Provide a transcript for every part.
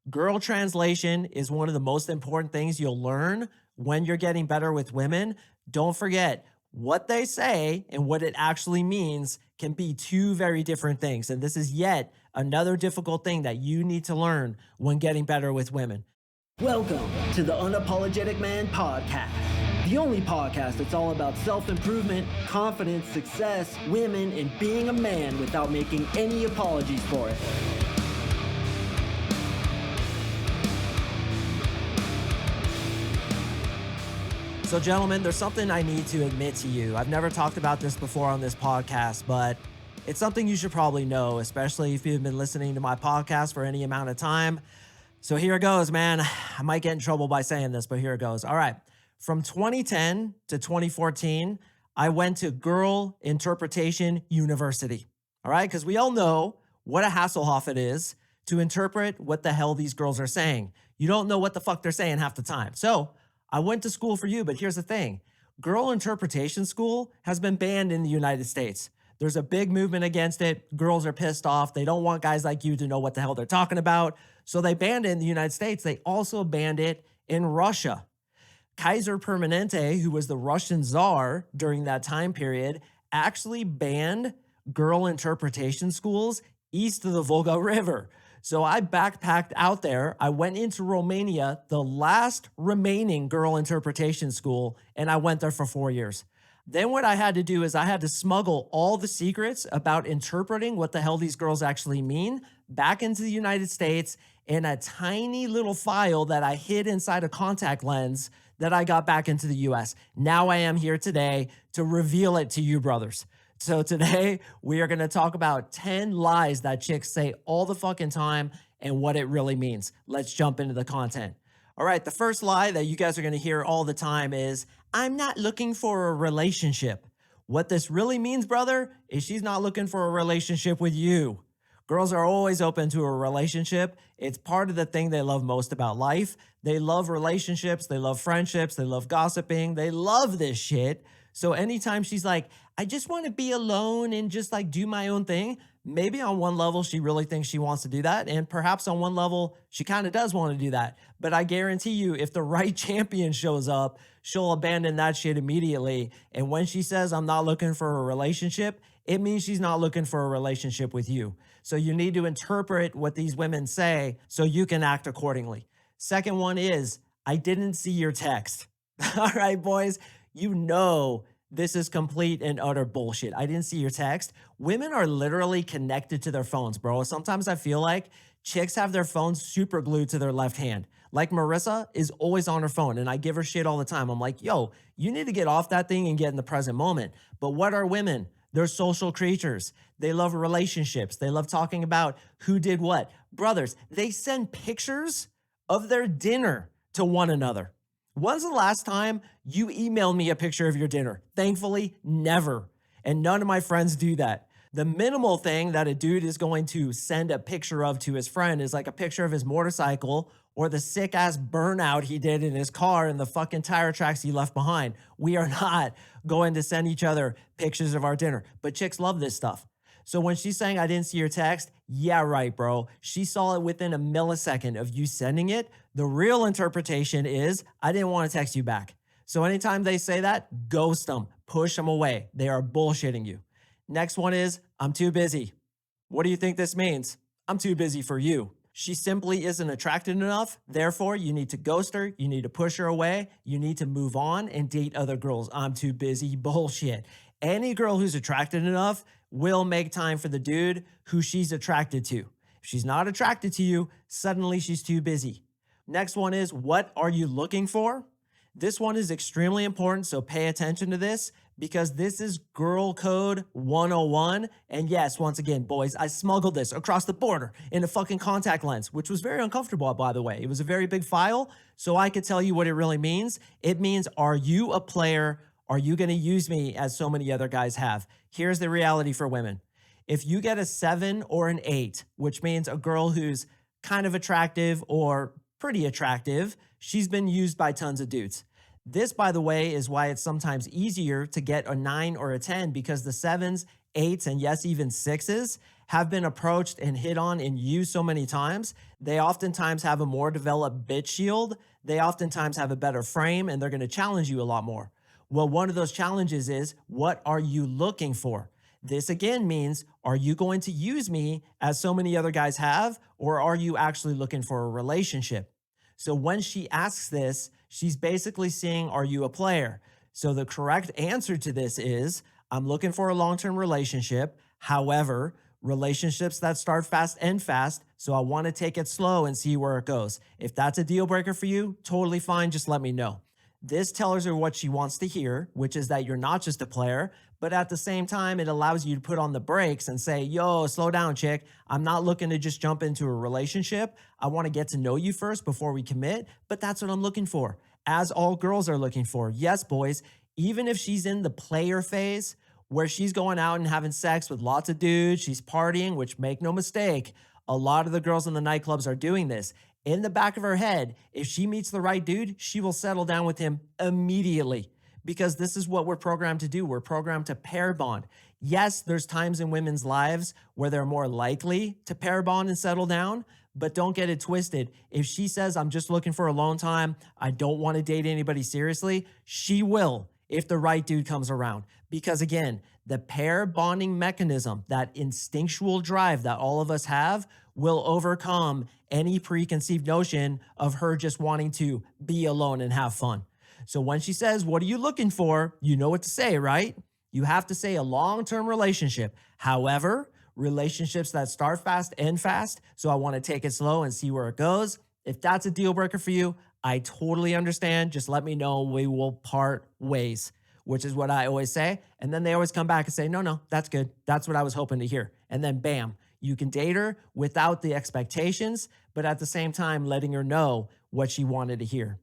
Girl translation is one of the most important things you'll learn when you're getting better with women. Don't forget, what they say and what it actually means can be two very different things. And this is yet another difficult thing that you need to learn when getting better with women. Welcome to the Unapologetic Man Podcast, the only podcast that's all about self-improvement, confidence, success, women, and being a man without making any apologies for it. So, gentlemen, there's something I need to admit to you. I've never talked about this before on this podcast, but it's something you should probably know, especially if you've been listening to my podcast for any amount of time. So here it goes, man. I might get in trouble by saying this, but here it goes. All right. From 2010 to 2014, I went to Girl Interpretation University. All right. Because we all know what a Hasselhoff it is to interpret what the hell these girls are saying. You don't know what the fuck they're saying half the time. So I went to school for you, but here's the thing. Girl Interpretation School has been banned in the United States. There's a big movement against it. Girls are pissed off. They don't want guys like you to know what the hell they're talking about. So they banned it in the United States. They also banned it in Russia. Kaiser Permanente, who was the Russian czar during that time period, actually banned girl interpretation schools east of the Volga River. So I backpacked out there. I went into Romania, the last remaining girl interpretation school, and I went there for 4 years. Then what I had to do is I had to smuggle all the secrets about interpreting what the hell these girls actually mean back into the United States in a tiny little file that I hid inside a contact lens that I got back into the US. Now I am here today to reveal it to you, brothers. So today we are going to talk about 10 lies that chicks say all the fucking time and what it really means. Let's jump into the content. All right, the first lie that you guys are going to hear all the time is, I'm not looking for a relationship. What this really means, brother, is she's not looking for a relationship with you. Girls are always open to a relationship. It's part of the thing they love most about life. They love relationships. They love friendships. They love gossiping. They love this shit. So anytime she's like, I just want to be alone and just like do my own thing, maybe on one level, she really thinks she wants to do that. And perhaps on one level, she kind of does want to do that. But I guarantee you, if the right champion shows up, she'll abandon that shit immediately. And when she says, I'm not looking for a relationship, it means she's not looking for a relationship with you. So you need to interpret what these women say so you can act accordingly. Second one is, I didn't see your text. All right, boys, you know this is complete and utter bullshit. I didn't see your text. Women are literally connected to their phones, bro. Sometimes I feel like chicks have their phones super glued to their left hand. Like Marissa is always on her phone and I give her shit all the time. I'm like, yo, you need to get off that thing and get in the present moment. But what are women? They're social creatures. They love relationships. They love talking about who did what. Brothers, they send pictures of their dinner to one another. When's the last time you emailed me a picture of your dinner? Thankfully, never. And none of my friends do that. The minimal thing that a dude is going to send a picture of to his friend is like a picture of his motorcycle or the sick ass burnout he did in his car and the fucking tire tracks he left behind. We are not going to send each other pictures of our dinner, but chicks love this stuff. So when she's saying, I didn't see your text, yeah, right, bro. She saw it within a millisecond of you sending it. The real interpretation is, I didn't want to text you back. So anytime they say that, ghost them, push them away. They are bullshitting you. Next one is, I'm too busy. What do you think this means? I'm too busy for you. She simply isn't attracted enough. Therefore, you need to ghost her. You need to push her away. You need to move on and date other girls. I'm too busy. Bullshit. Any girl who's attracted enough will make time for the dude who she's attracted to. If she's not attracted to you, suddenly she's too busy. Next one is, what are you looking for? This one is extremely important, so pay attention to this because this is Girl Code 101. And yes, once again, boys, I smuggled this across the border in a fucking contact lens, which was very uncomfortable, by the way. It was a very big file, so I could tell you what it really means. It means, are you a player? Are you going to use me as so many other guys have? Here's the reality for women. If you get a 7 or an 8, which means a girl who's kind of attractive or pretty attractive, she's been used by tons of dudes. This, by the way, is why it's sometimes easier to get a 9 or a 10 because the 7s eights, and yes, even sixes have been approached and hit on and used so many times, they oftentimes have a more developed bit shield. They oftentimes have a better frame, and they're going to challenge you a lot more. Well, one of those challenges is, what are you looking for? This again means, are you going to use me as so many other guys have, or are you actually looking for a relationship? So when she asks this, she's basically saying, are you a player? So the correct answer to this is, I'm looking for a long-term relationship. However, relationships that start fast end fast. So I want to take it slow and see where it goes. If that's a deal breaker for you, totally fine. Just let me know. This tells her what she wants to hear, which is that you're not just a player, but at the same time, it allows you to put on the brakes and say, yo, slow down, chick. I'm not looking to just jump into a relationship. I want to get to know you first before we commit, but that's what I'm looking for, as all girls are looking for. Yes, boys, even if she's in the player phase where she's going out and having sex with lots of dudes, she's partying, which, make no mistake, a lot of the girls in the nightclubs are doing this. In the back of her head, if she meets the right dude, she will settle down with him immediately, because this is what we're programmed to do. We're programmed to pair bond. Yes, there's times in women's lives where they're more likely to pair bond and settle down, but don't get it twisted. If she says, I'm just looking for alone time, I don't want to date anybody seriously, she will if the right dude comes around. Because again, the pair bonding mechanism, that instinctual drive that all of us have, will overcome any preconceived notion of her just wanting to be alone and have fun. So when she says, what are you looking for? You know what to say, right? You have to say a long-term relationship. However, relationships that start fast end fast. So I want to take it slow and see where it goes. If that's a deal breaker for you, I totally understand. Just let me know. We will part ways, which is what I always say. And then they always come back and say, no, that's good. That's what I was hoping to hear. And then bam, you can date her without the expectations, but at the same time, letting her know what she wanted to hear.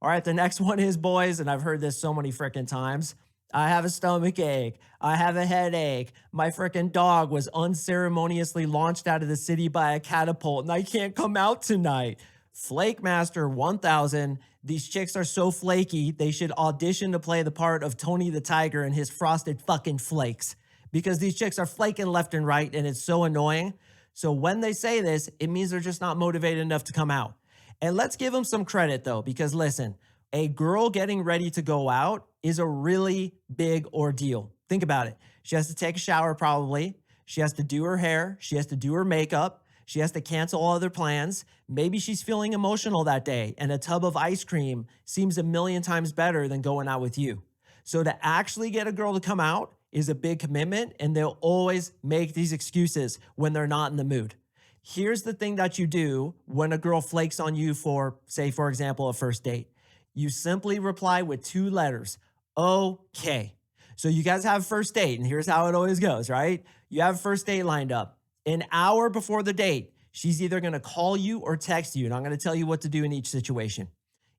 All right, the next one is, boys, and I've heard this so many freaking times. I have a stomach ache. I have a headache. My freaking dog was unceremoniously launched out of the city by a catapult and I can't come out tonight. Flake Master 1000. These chicks are so flaky, they should audition to play the part of Tony the Tiger and his frosted fucking flakes, because these chicks are flaking left and right and it's so annoying. So when they say this, it means they're just not motivated enough to come out. And let's give them some credit though, because listen, a girl getting ready to go out is a really big ordeal. Think about it. She has to take a shower probably. She has to do her hair. She has to do her makeup. She has to cancel all other plans. Maybe she's feeling emotional that day and a tub of ice cream seems a million times better than going out with you. So to actually get a girl to come out is a big commitment, and they'll always make these excuses when they're not in the mood. Here's the thing that you do when a girl flakes on you for, say, for example, a first date. You simply reply with 2 letters, okay. So you guys have a first date, and here's how it always goes, right? You have a first date lined up. An hour before the date, she's either going to call you or text you, and I'm going to tell you what to do in each situation.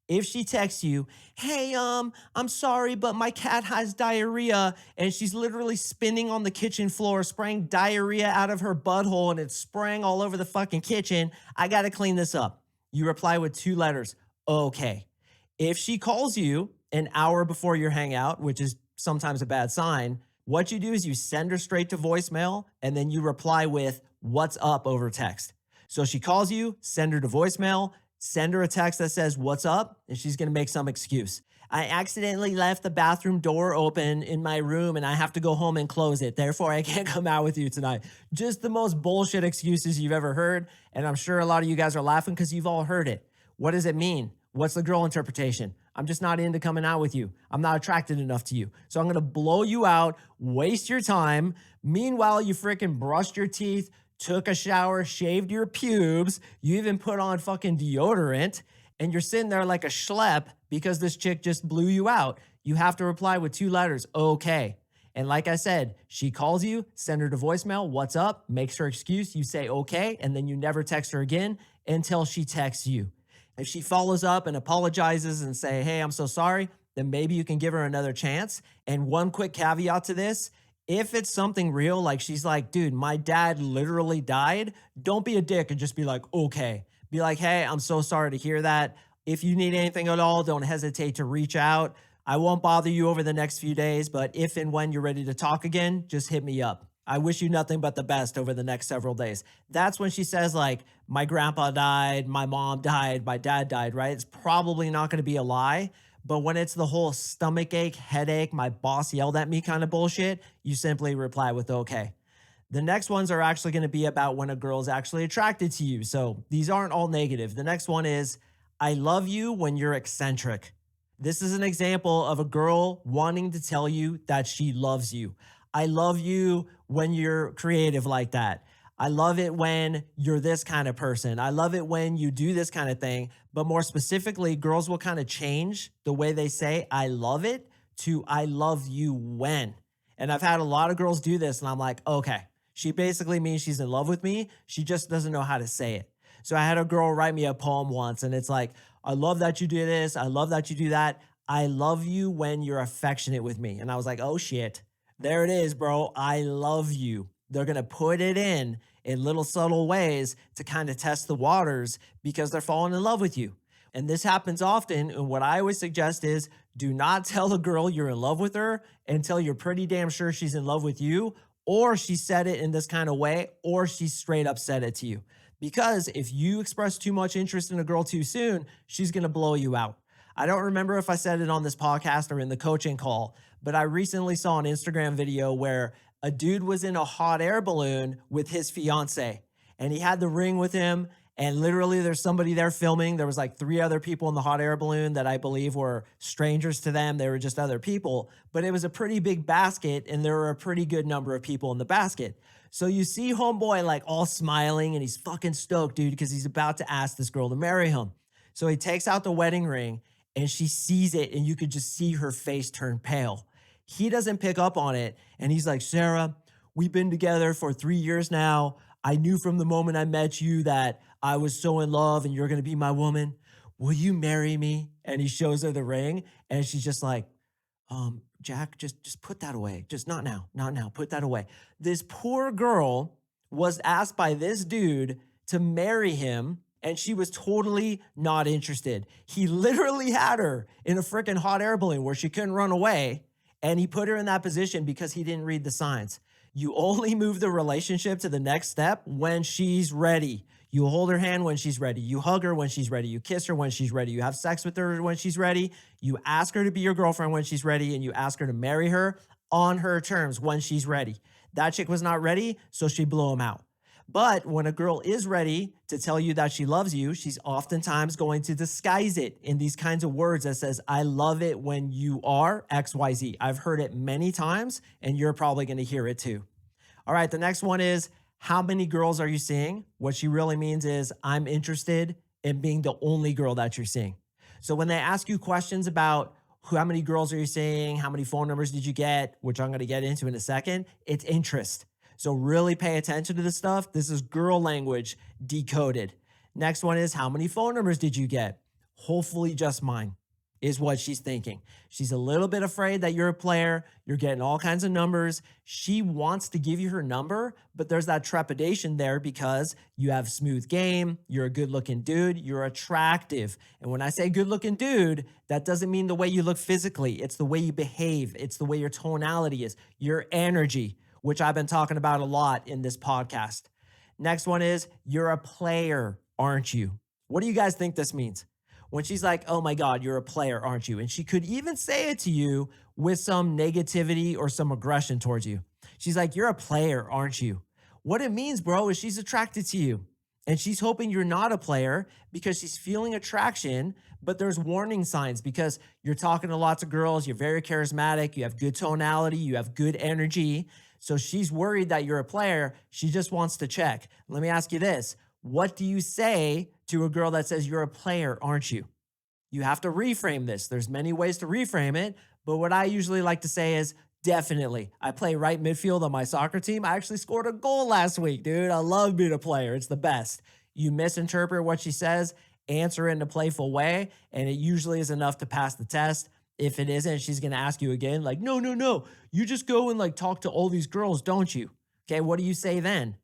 If she texts you, hey, I'm sorry, but my cat has diarrhea, and she's literally spinning on the kitchen floor, spraying diarrhea out of her butthole, and it's spraying all over the fucking kitchen, I got to clean this up. You reply with 2 letters, okay. If she calls you an hour before your hangout, which is sometimes a bad sign, what you do is you send her straight to voicemail, and then you reply with what's up over text. So she calls you, send her to voicemail, send her a text that says what's up, and she's going to make some excuse. I accidentally left the bathroom door open in my room and I have to go home and close it. Therefore, I can't come out with you tonight. Just the most bullshit excuses you've ever heard. And I'm sure a lot of you guys are laughing because you've all heard it. What does it mean? What's the girl interpretation? I'm just not into coming out with you. I'm not attracted enough to you. So I'm going to blow you out, waste your time. Meanwhile, you freaking brushed your teeth, took a shower, shaved your pubes. You even put on fucking deodorant, and you're sitting there like a schlep because this chick just blew you out. You have to reply with 2 letters, okay. And like I said, she calls you, send her to voicemail, what's up, makes her excuse, you say okay, and then you never text her again until she texts you. If she follows up and apologizes and say, hey, I'm so sorry, then maybe you can give her another chance. And one quick caveat to this, if it's something real, like she's like, dude, my dad literally died, don't be a dick and just be like, okay. Be like, hey, I'm so sorry to hear that. If you need anything at all, don't hesitate to reach out. I won't bother you over the next few days, but if and when you're ready to talk again, just hit me up. I wish you nothing but the best over the next several days. That's when she says, like, my grandpa died, my mom died, my dad died, right? It's probably not going to be a lie. But when it's the whole stomach ache, headache, my boss yelled at me kind of bullshit, you simply reply with okay. The next ones are actually going to be about when a girl is actually attracted to you. So these aren't all negative. The next one is, I love you when you're eccentric. This is an example of a girl wanting to tell you that she loves you. I love you when you're creative like that. I love it when you're this kind of person. I love it when you do this kind of thing. But more specifically, girls will kind of change the way they say I love it to I love you when. And I've had a lot of girls do this, and I'm like, okay, she basically means she's in love with me. She just doesn't know how to say it. So I had a girl write me a poem once, and it's like, I love that you do this. I love that you do that. I love you when you're affectionate with me. And I was like, oh shit, there it is, bro. I love you. They're going to put it in little subtle ways to kind of test the waters because they're falling in love with you. And this happens often. And what I always suggest is do not tell a girl you're in love with her until you're pretty damn sure she's in love with you, or she said it in this kind of way, or she straight up said it to you. Because if you express too much interest in a girl too soon, she's going to blow you out. I don't remember if I said it on this podcast or in the coaching call, but I recently saw an Instagram video where a dude was in a hot air balloon with his fiance, and he had the ring with him. And literally there's somebody there filming. There was like 3 other people in the hot air balloon that I believe were strangers to them. They were just other people, but it was a pretty big basket and there were a pretty good number of people in the basket. So you see homeboy like all smiling and he's fucking stoked, dude, because he's about to ask this girl to marry him. So he takes out the wedding ring and she sees it and you could just see her face turn pale. He doesn't pick up on it and he's like, Sarah, we've been together for 3 years now. I knew from the moment I met you that I was so in love and you're going to be my woman. Will you marry me? And he shows her the ring and she's just like, Jack, just put that away. Just not now, not now. Put that away. This poor girl was asked by this dude to marry him and she was totally not interested. He literally had her in a freaking hot air balloon where she couldn't run away. And he put her in that position because he didn't read the signs. You only move the relationship to the next step when she's ready. You hold her hand when she's ready. You hug her when she's ready. You kiss her when she's ready. You have sex with her when she's ready. You ask her to be your girlfriend when she's ready, and you ask her to marry her on her terms when she's ready. That chick was not ready, so she blew him out. But when a girl is ready to tell you that she loves you, she's oftentimes going to disguise it in these kinds of words that says, I love it when you are XYZ. I've heard it many times, and you're probably going to hear it too. All right, the next one is, how many girls are you seeing? What she really means is, I'm interested in being the only girl that you're seeing. So when they ask you questions about how many girls are you seeing, how many phone numbers did you get, which I'm going to get into in a second, it's interest. So really pay attention to this stuff. This is girl language decoded. Next one is, how many phone numbers did you get? Hopefully just mine, is what she's thinking. She's a little bit afraid that you're a player. You're getting all kinds of numbers. She wants to give you her number, but there's that trepidation there because you have smooth game. You're a good looking dude. You're attractive. And when I say good looking dude, that doesn't mean the way you look physically. It's the way you behave. It's the way your tonality is, your energy, which I've been talking about a lot in this podcast. Next one is, you're a player, aren't you? What do you guys think this means? When she's like, oh my God, you're a player, aren't you? And she could even say it to you with some negativity or some aggression towards you. She's like, you're a player, aren't you? What it means, bro, is she's attracted to you. And she's hoping you're not a player because she's feeling attraction, but there's warning signs because you're talking to lots of girls, you're very charismatic, you have good tonality, you have good energy. So she's worried that you're a player. She just wants to check. Let me ask you this. What do you say to a girl that says you're a player, aren't you? You have to reframe this. There's many ways to reframe it, but what I usually like to say is, definitely. I play right midfield on my soccer team. I actually scored a goal last week, dude. I love being a player. It's the best. You misinterpret what she says, answer it in a playful way, and it usually is enough to pass the test. If it isn't, she's going to ask you again, like, no. You just go and like talk to all these girls, don't you? Okay, what do you say then?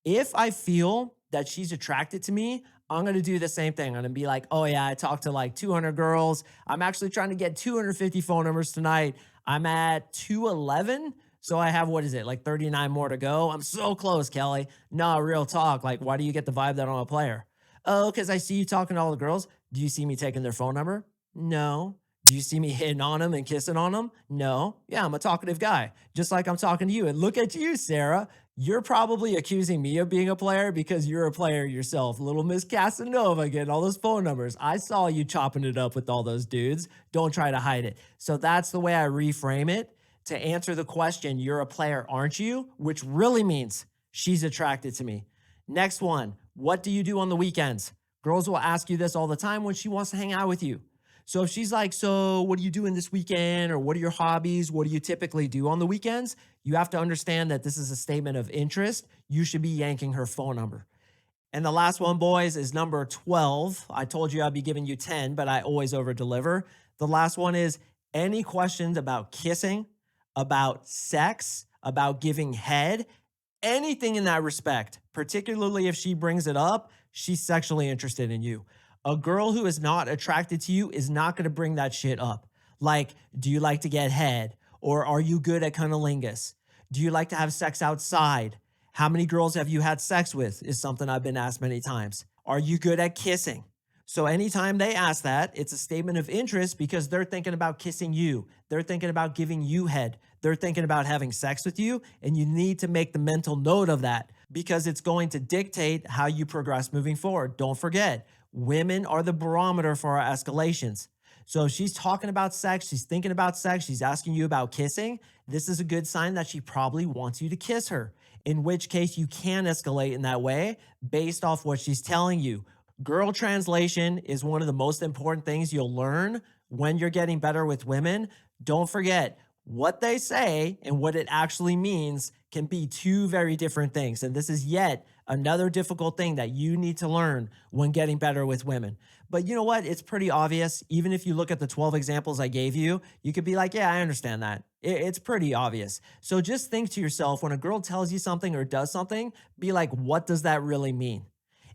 If I feel that she's attracted to me, I'm going to do the same thing. I'm going to be like, oh yeah, I talked to like 200 girls. I'm actually trying to get 250 phone numbers tonight. I'm at 211. So I have, what is it, like 39 more to go? I'm so close, Kelly. No, real talk. Like, why do you get the vibe that I'm a player? Oh, because I see you talking to all the girls. Do you see me taking their phone number? No. Do you see me hitting on them and kissing on them? No. Yeah, I'm a talkative guy, just like I'm talking to you. And look at you, Sarah. You're probably accusing me of being a player because you're a player yourself. Little Miss Casanova getting all those phone numbers. I saw you chopping it up with all those dudes. Don't try to hide it. So that's the way I reframe it to answer the question, you're a player, aren't you? Which really means she's attracted to me. Next one, what do you do on the weekends? Girls will ask you this all the time when she wants to hang out with you. So if she's like, so what are you doing this weekend? Or what are your hobbies? What do you typically do on the weekends? You have to understand that this is a statement of interest. You should be yanking her phone number. And the last one, boys, is number 12. I told you I'd be giving you 10, but I always over deliver. The last one is any questions about kissing, about sex, about giving head, anything in that respect, particularly if she brings it up, she's sexually interested in you. A girl who is not attracted to you is not going to bring that shit up. Like, do you like to get head? Or are you good at cunnilingus? Do you like to have sex outside? How many girls have you had sex with is something I've been asked many times. Are you good at kissing? So anytime they ask that, it's a statement of interest because they're thinking about kissing you. They're thinking about giving you head. They're thinking about having sex with you, and you need to make the mental note of that because it's going to dictate how you progress moving forward. Don't forget, women are the barometer for our escalations. So if she's talking about sex, she's thinking about sex, she's asking you about kissing, this is a good sign that she probably wants you to kiss her, in which case you can escalate in that way based off what she's telling you. Girl translation is one of the most important things you'll learn when you're getting better with women. Don't forget, what they say and what it actually means can be two very different things. And this is yet another difficult thing that you need to learn when getting better with women. But you know what? It's pretty obvious. Even if you look at the 12 examples I gave you, you could be like, yeah, I understand that. It's pretty obvious. So just think to yourself, when a girl tells you something or does something, be like, what does that really mean?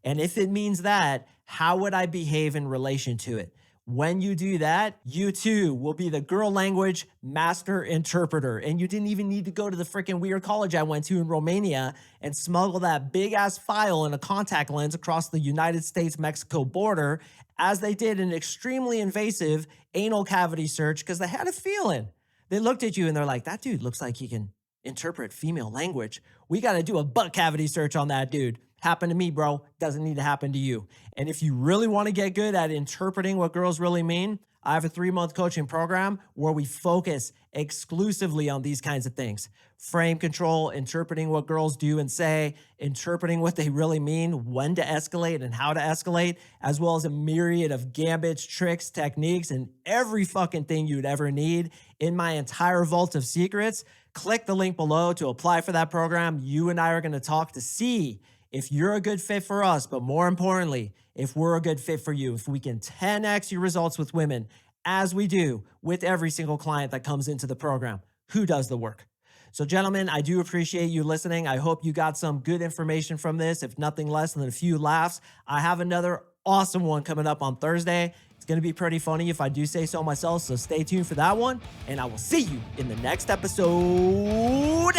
And if it means that, how would I behave in relation to it? When you do that, you too will be the girl language master interpreter. And you didn't even need to go to the freaking weird college I went to in Romania and smuggle that big ass file in a contact lens across the United States-Mexico border, as they did an extremely invasive anal cavity search because they had a feeling. They looked at you and they're like, that dude looks like he can interpret female language. We got to do a butt cavity search on that dude. Happened to me, bro. Doesn't need to happen to you. And if you really want to get good at interpreting what girls really mean, I have a 3-month coaching program where we focus exclusively on these kinds of things. Frame control, interpreting what girls do and say, interpreting what they really mean, when to escalate and how to escalate, as well as a myriad of gambits, tricks, techniques, and every fucking thing you'd ever need in my entire vault of secrets. Click the link below to apply for that program. You and I are going to talk to see if you're a good fit for us, but more importantly, if we're a good fit for you, if we can 10x your results with women, as we do with every single client that comes into the program, who does the work? So gentlemen, I do appreciate you listening. I hope you got some good information from this, if nothing less than a few laughs. I have another awesome one coming up on Thursday. It's going to be pretty funny if I do say so myself, so stay tuned for that one, and I will see you in the next episode.